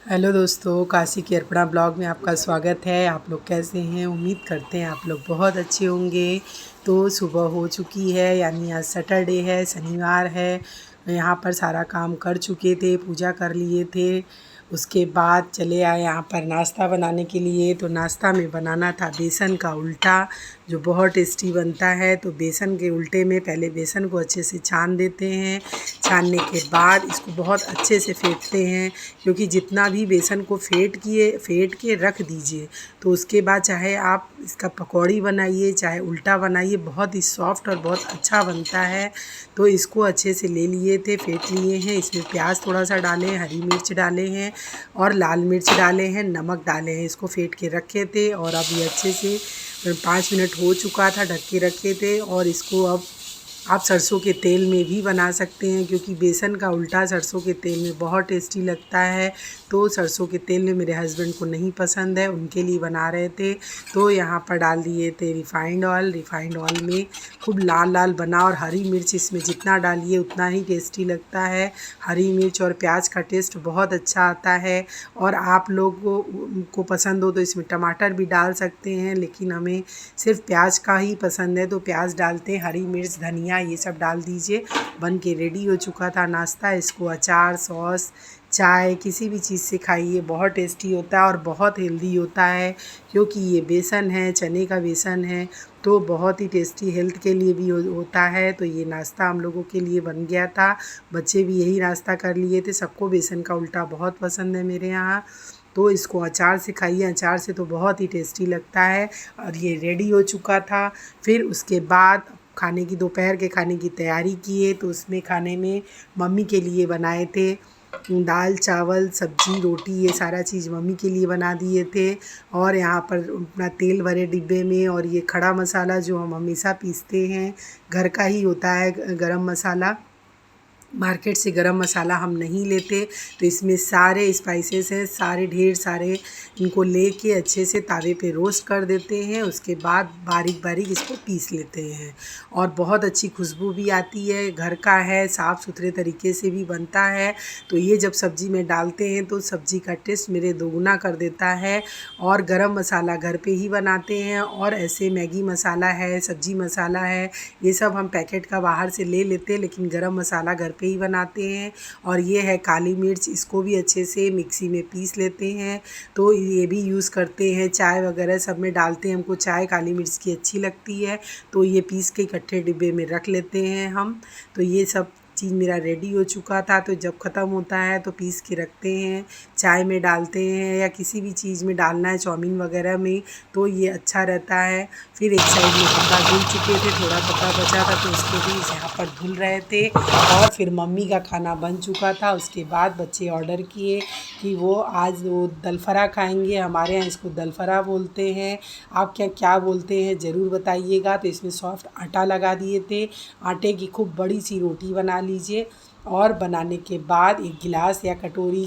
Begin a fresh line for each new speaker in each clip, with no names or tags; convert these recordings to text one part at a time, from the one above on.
Hello दोस्तों, काशी की Arpana blog में आपका स्वागत है। आप लोग कैसे हैं? उम्मीद करते हैं आप लोग बहुत अच्छे होंगे। तो सुबह हो चुकी है, यानी आज सैटरडे है, शनिवार है। यहाँ पर सारा काम कर चुके थे, पूजा कर लिए थे। उसके बाद चले आए यहाँ पर नाश्ता बनाने के लिए। तो नाश्ता में बनाना था बेसन का उल्टा, जो बहुत टेस्टी बनता है। तो बेसन के उल्टे में पहले बेसन को अच्छे से छान देते हैं। छानने के बाद इसको बहुत अच्छे से फेंटते हैं, क्योंकि जितना भी बेसन को फेंट के रख दीजिए, तो उसके बाद चाहे आप इसका पकौड़ी बनाइए चाहे उल्टा बनाइए, बहुत ही सॉफ्ट और बहुत अच्छा बनता है। तो इसको अच्छे से ले लिए थे, फेंट लिए हैं। इसमें प्याज थोड़ा सा डाले हैं, हरी मिर्च डाले हैं और लाल मिर्च डाले हैं, नमक डाले हैं। इसको फेंट के रखे थे और अब ये अच्छे से 5 मिनट हो चुका था, ढक के रखे थे। और इसको अब आप सरसों के तेल में भी बना सकते हैं, क्योंकि बेसन का उल्टा सरसों के तेल में बहुत टेस्टी लगता है। तो सरसों के तेल में मेरे हस्बैंड को नहीं पसंद है, उनके लिए बना रहे थे। तो यहाँ पर डाल दिए थे रिफ़ाइंड ऑयल। रिफ़ाइंड ऑयल में खूब लाल लाल बना, और हरी मिर्च इसमें जितना डालिए उतना ही टेस्टी लगता है। हरी मिर्च और प्याज का टेस्ट बहुत अच्छा आता है। और आप लोगों को पसंद हो तो इसमें टमाटर भी डाल सकते हैं, लेकिन हमें सिर्फ प्याज का ही पसंद है, तो प्याज डालते हैं। हरी मिर्च, धनिया ये सब डाल दीजिए। बन के रेडी हो चुका था नाश्ता। इसको अचार, सॉस, चाय किसी भी चीज़ से खाइए, बहुत टेस्टी होता है और बहुत हेल्दी होता है। क्योंकि ये बेसन है, चने का बेसन है, तो बहुत ही टेस्टी, हेल्थ के लिए भी होता है। तो ये नाश्ता हम लोगों के लिए बन गया था। बच्चे भी यही नाश्ता कर लिए थे। सबको बेसन का उल्टा बहुत पसंद है मेरे यहाँ। तो इसको अचार से खाइए, अचार से तो बहुत ही टेस्टी लगता है। और ये रेडी हो चुका था। फिर उसके बाद खाने की, दोपहर के खाने की तैयारी किए। तो उसमें खाने में मम्मी के लिए बनाए थे दाल, चावल, सब्जी, रोटी, ये सारा चीज़ मम्मी के लिए बना दिए थे। और यहाँ पर अपना तेल भरे डिब्बे में, और ये खड़ा मसाला जो हम हमेशा पीसते हैं, घर का ही होता है गरम मसाला। मार्केट से गरम मसाला हम नहीं लेते। तो इसमें सारे स्पाइसेस हैं, सारे ढेर सारे। इनको लेके अच्छे से तावे पे रोस्ट कर देते हैं। उसके बाद बारीक बारीक इसको पीस लेते हैं, और बहुत अच्छी खुशबू भी आती है। घर का है, साफ़ सुथरे तरीके से भी बनता है। तो ये जब सब्ज़ी में डालते हैं तो सब्ज़ी का टेस्ट मेरे दोगुना कर देता है। और गरम मसाला घर पे ही बनाते हैं। और ऐसे मैगी मसाला है, सब्ज़ी मसाला है, ये सब हम पैकेट का बाहर से ले लेते हैं, लेकिन गरम मसाला घर पे ही बनाते हैं। और ये है काली मिर्च, इसको भी अच्छे से मिक्सी में पीस लेते हैं। तो ये भी यूज़ करते हैं, चाय वगैरह सब में डालते हैं। हमको चाय काली मिर्च की अच्छी लगती है, तो ये पीस के इकट्ठे डिब्बे में रख लेते हैं हम। तो ये सब चीज़ मेरा रेडी हो चुका था। तो जब ख़त्म होता है तो पीस के रखते हैं, चाय में डालते हैं या किसी भी चीज़ में डालना है, चाउमीन वगैरह में, तो ये अच्छा रहता है। फिर एक साइड में कपड़ा धुल चुके थे, थोड़ा कपड़ा बचा था तो उसको भी यहाँ पर धुल रहे थे। और फिर मम्मी का खाना बन चुका था। उसके बाद बच्चे ऑर्डर किए कि वो आज वो दलफरा खाएंगे। हमारे यहाँ इसको दलफरा बोलते हैं, आप क्या क्या बोलते हैं ज़रूर बताइएगा। तो इसमें सॉफ्ट आटा लगा दिए थे। आटे की खूब बड़ी सी रोटी बना लीजिए, और बनाने के बाद एक गिलास या कटोरी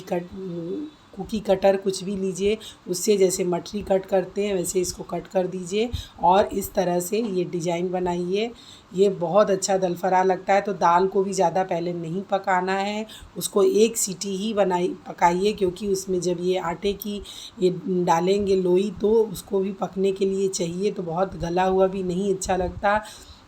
कुकी कटर कुछ भी लीजिए, उससे जैसे मठरी कट करते हैं वैसे इसको कट कर दीजिए, और इस तरह से ये डिज़ाइन बनाइए। ये बहुत अच्छा दलफरा लगता है। तो दाल को भी ज़्यादा पहले नहीं पकाना है, उसको एक सीटी ही पकाइए, क्योंकि उसमें जब ये आटे की ये डालेंगे लोई, तो उसको भी पकने के लिए चाहिए। तो बहुत गला हुआ भी नहीं अच्छा लगता।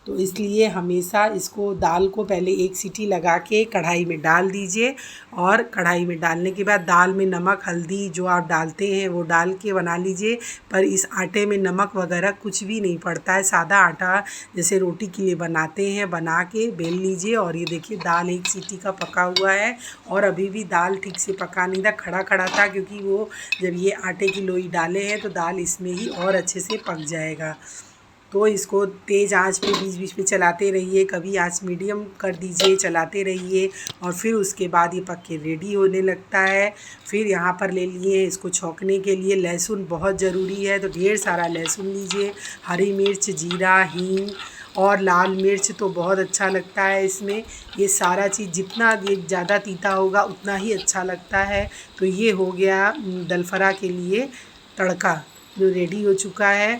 तो इसलिए हमेशा इसको, दाल को पहले एक सीटी लगा के कढ़ाई में डाल दीजिए। और कढ़ाई में डालने के बाद दाल में नमक, हल्दी जो आप डालते हैं वो डाल के बना लीजिए। पर इस आटे में नमक वगैरह कुछ भी नहीं पड़ता है। सादा आटा जैसे रोटी के लिए बनाते हैं, बना के बेल लीजिए। और ये देखिए दाल एक सीटी का पका हुआ है, और अभी भी दाल ठीक से पका नहीं था, खड़ा खड़ा था, क्योंकि वो जब ये आटे की लोई डाले हैं तो दाल इसमें ही और अच्छे से पक जाएगा। तो इसको तेज़ आंच पे बीच बीच में चलाते रहिए, कभी आंच मीडियम कर दीजिए, चलाते रहिए। और फिर उसके बाद ये पक के रेडी होने लगता है। फिर यहाँ पर ले लिए इसको छौंकने के लिए लहसुन, बहुत ज़रूरी है, तो ढेर सारा लहसुन लीजिए। हरी मिर्च, जीरा, हींग और लाल मिर्च तो बहुत अच्छा लगता है इसमें। ये सारा चीज़ जितना ये ज़्यादा तीता होगा उतना ही अच्छा लगता है। तो ये हो गया दलफरा के लिए तड़का, जो रेडी हो चुका है।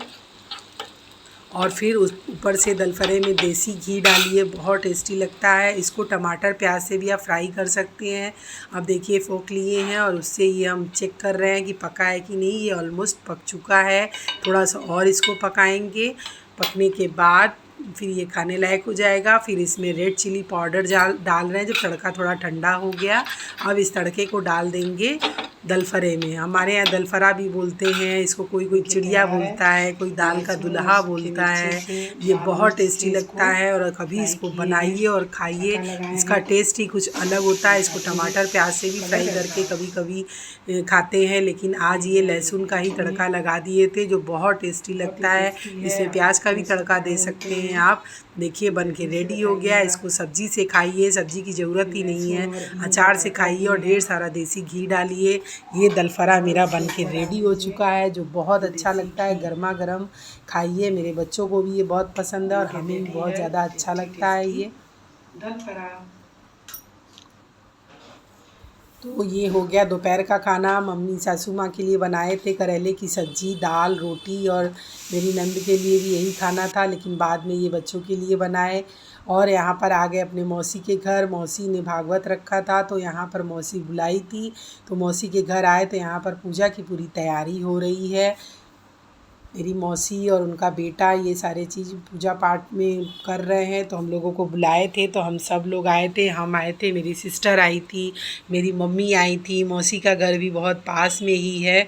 और फिर उस ऊपर से दलफरे में देसी घी डालिए, बहुत टेस्टी लगता है। इसको टमाटर प्याज से भी आप फ्राई कर सकते हैं। अब देखिए फोक लिए हैं और उससे ये हम चेक कर रहे हैं कि पका है कि नहीं। ये ऑलमोस्ट पक चुका है, थोड़ा सा और इसको पकाएंगे। पकने के बाद फिर ये खाने लायक हो जाएगा। फिर इसमें रेड चिली पाउडर डाल रहे हैं। जब तड़का थोड़ा ठंडा हो गया, अब इस तड़के को डाल देंगे दलफरे में। हमारे यहाँ दलफरा भी बोलते हैं इसको, कोई कोई चिड़िया बोलता है, कोई दाल का दुल्हा बोलता है। ये बहुत टेस्टी लगता है और कभी इसको बनाइए और खाइए। इसका टेस्ट ही कुछ अलग होता है। इसको टमाटर प्याज से भी फ्राई करके कभी कभी खाते हैं, लेकिन आज ये लहसुन का ही तड़का लगा दिए थे जो बहुत टेस्टी लगता है। इसमें प्याज का भी तड़का दे सकते हैं आप। देखिए बन के रेडी हो गया। इसको सब्जी से खाइए, सब्जी की ज़रूरत ही नहीं है, अचार से खाइए और ढेर सारा देसी घी डालिए। ये दलफरा मेरा बन के रेडी हो चुका है जो बहुत अच्छा लगता है। गर्मा गर्म खाइए। मेरे बच्चों को भी ये बहुत पसंद है और हमें भी बहुत ज़्यादा अच्छा लगता है ये दलफरा। तो ये हो गया दोपहर का खाना। मम्मी सासू माँ के लिए बनाए थे करेले की सब्ज़ी, दाल, रोटी, और मेरी नंद के लिए भी यही खाना था, लेकिन बाद में ये बच्चों के लिए बनाए। और यहाँ पर आ गए अपने मौसी के घर। मौसी ने भागवत रखा था तो यहाँ पर मौसी बुलाई थी, तो मौसी के घर आए तो यहाँ पर पूजा की पूरी तैयारी हो रही है। मेरी मौसी और उनका बेटा ये सारे चीज़ पूजा पाठ में कर रहे हैं, तो हम लोगों को बुलाए थे तो हम सब लोग आए थे। हम आए थे, मेरी सिस्टर आई थी, मेरी मम्मी आई थी। मौसी का घर भी बहुत पास में ही है,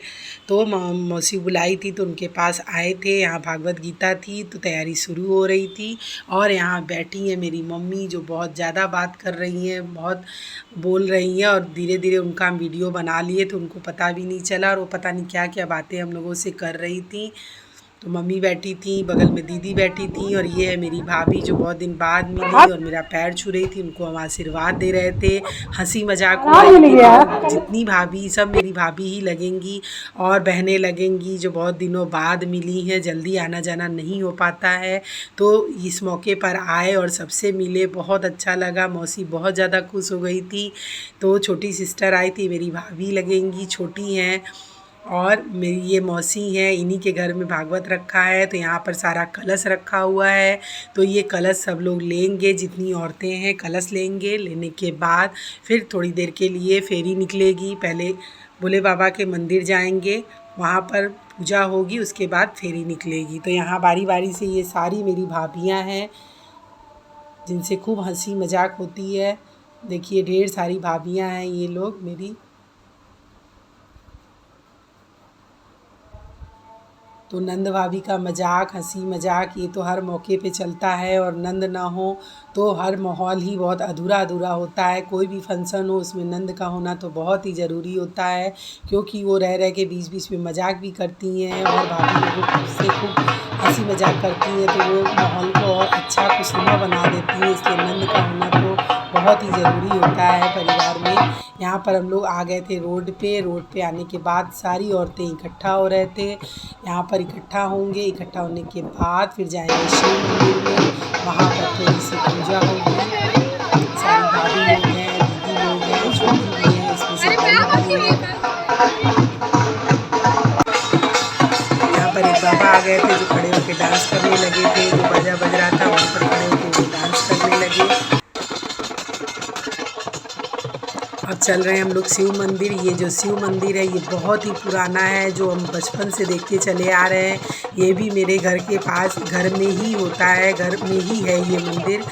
तो मौसी बुलाई थी तो उनके पास आए थे। यहाँ भागवत गीता थी तो तैयारी शुरू हो रही थी। और यहाँ बैठी हैं मेरी मम्मी जो बहुत ज़्यादा बात कर रही हैं, बहुत बोल रही हैं, और धीरे धीरे उनका हम वीडियो बना लिए तो उनको पता भी नहीं चला, और वो पता नहीं क्या क्या बातें हम लोगों से कर रही थी। तो मम्मी बैठी थी, बगल में दीदी बैठी थी, और ये है मेरी भाभी जो बहुत दिन बाद मिली और मेरा पैर छू रही थी। उनको हम आशीर्वाद दे रहे थे, हंसी मजाक हो रही थी। तो जितनी भाभी सब मेरी भाभी ही लगेंगी और बहनें लगेंगी जो बहुत दिनों बाद मिली हैं। जल्दी आना जाना नहीं हो पाता है, तो इस मौके पर आए और सबसे मिले, बहुत अच्छा लगा। मौसी बहुत ज़्यादा खुश हो गई थी। तो छोटी सिस्टर आई थी, मेरी भाभी लगेंगी, छोटी हैं, और मेरी ये मौसी हैं, इन्हीं के घर में भागवत रखा है। तो यहाँ पर सारा कलश रखा हुआ है, तो ये कलश सब लोग लेंगे, जितनी औरतें हैं कलश लेंगे। लेने के बाद फिर थोड़ी देर के लिए फेरी निकलेगी। पहले भोले बाबा के मंदिर जाएंगे, वहाँ पर पूजा होगी, उसके बाद फेरी निकलेगी। तो यहाँ बारी बारी से ये सारी मेरी भाभियाँ हैं जिनसे खूब हंसी मजाक होती है। देखिए ढेर सारी भाभियाँ हैं ये लोग मेरी। तो नंद भाभी का मजाक, हंसी मजाक ये तो हर मौके पे चलता है, और नंद ना हो तो हर माहौल ही बहुत अधूरा अधूरा होता है। कोई भी फंक्शन हो उसमें नंद का होना तो बहुत ही ज़रूरी होता है, क्योंकि वो रह रह के बीच बीच में मजाक भी करती हैं और भाभी लोगों से खूब हंसी मजाक करती हैं, तो वो माहौल को और अच्छा खुशनुमा बना देती हैं। इसलिए नंद का होना तो बहुत ही ज़रूरी होता है परिवार में। यहाँ पर हम लोग आ गए थे रोड पे। रोड पे आने के बाद सारी औरतें इकट्ठा हो रहे थे। यहाँ पर इकट्ठा होंगे, इकट्ठा होने के बाद फिर जाएंगे शिव मंदिर में, वहाँ पर थोड़ी सी पूजा होगी। सारी भाभी लोग हैं, दीदी लोग हैं, छोटी भी हैं, इसमें से बड़ी भी है। यहाँ पर एक बाबा आ गए थे जो खड़े होकर डांस करने लगे थे। जो बाजा बज रहा था वहीं पर खड़े होकर वो डांस करने लगे। अब चल रहे हैं हम लोग शिव मंदिर। ये जो शिव मंदिर है ये बहुत ही पुराना है, जो हम बचपन से देखते चले आ रहे हैं। ये भी मेरे घर के पास, घर में ही होता है, घर में ही है ये मंदिर।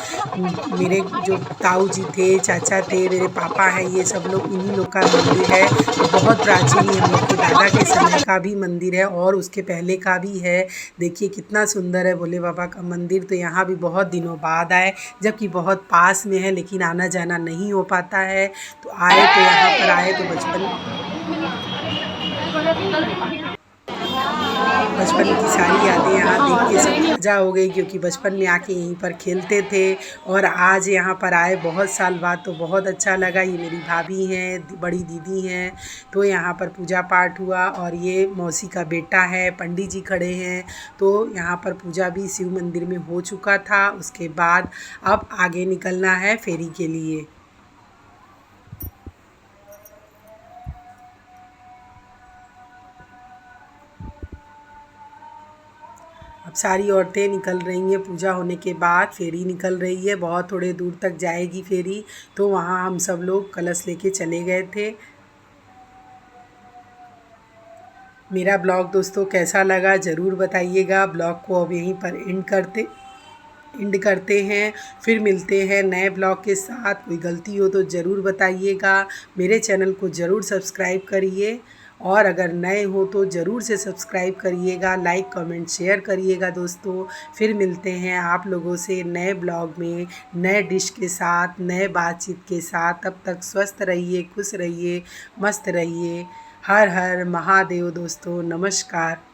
मेरे जो ताऊ जी थे, चाचा थे, मेरे पापा हैं, ये सब लोग इन्हीं लोग का मंदिर है। तो बहुत प्राचीन, ये हम लोग के दादा के समय का भी मंदिर है और उसके पहले का भी है। देखिए कितना सुंदर है भोले बाबा का मंदिर। तो यहाँ भी बहुत दिनों बाद आए, जबकि बहुत पास में है, लेकिन आना जाना नहीं हो पाता है। तो आए तो यहाँ पर आए तो बचपन की सारी यादें यहाँ देख के सब ताज़ा हो गई, क्योंकि बचपन में आके यहीं पर खेलते थे। और आज यहाँ पर आए बहुत साल बाद तो बहुत अच्छा लगा। ये मेरी भाभी हैं, बड़ी दीदी हैं। तो यहाँ पर पूजा पाठ हुआ, और ये मौसी का बेटा है, पंडित जी खड़े हैं। तो यहाँ पर पूजा भी शिव मंदिर में हो चुका था। उसके बाद अब आगे निकलना है फेरी के लिए। अब सारी औरतें निकल रही हैं पूजा होने के बाद। फेरी निकल रही है, बहुत थोड़े दूर तक जाएगी फेरी, तो वहाँ हम सब लोग कलश लेके चले गए थे। मेरा ब्लॉग दोस्तों कैसा लगा ज़रूर बताइएगा। ब्लॉग को अब यहीं पर एंड करते हैं। फिर मिलते हैं नए ब्लॉग के साथ। कोई गलती हो तो ज़रूर बताइएगा। मेरे चैनल को ज़रूर सब्सक्राइब करिए, और अगर नए हो तो ज़रूर से सब्सक्राइब करिएगा, लाइक कमेंट शेयर करिएगा दोस्तों। फिर मिलते हैं आप लोगों से नए ब्लॉग में, नए डिश के साथ, नए बातचीत के साथ। तब तक स्वस्थ रहिए, खुश रहिए, मस्त रहिए। हर हर महादेव दोस्तों, नमस्कार।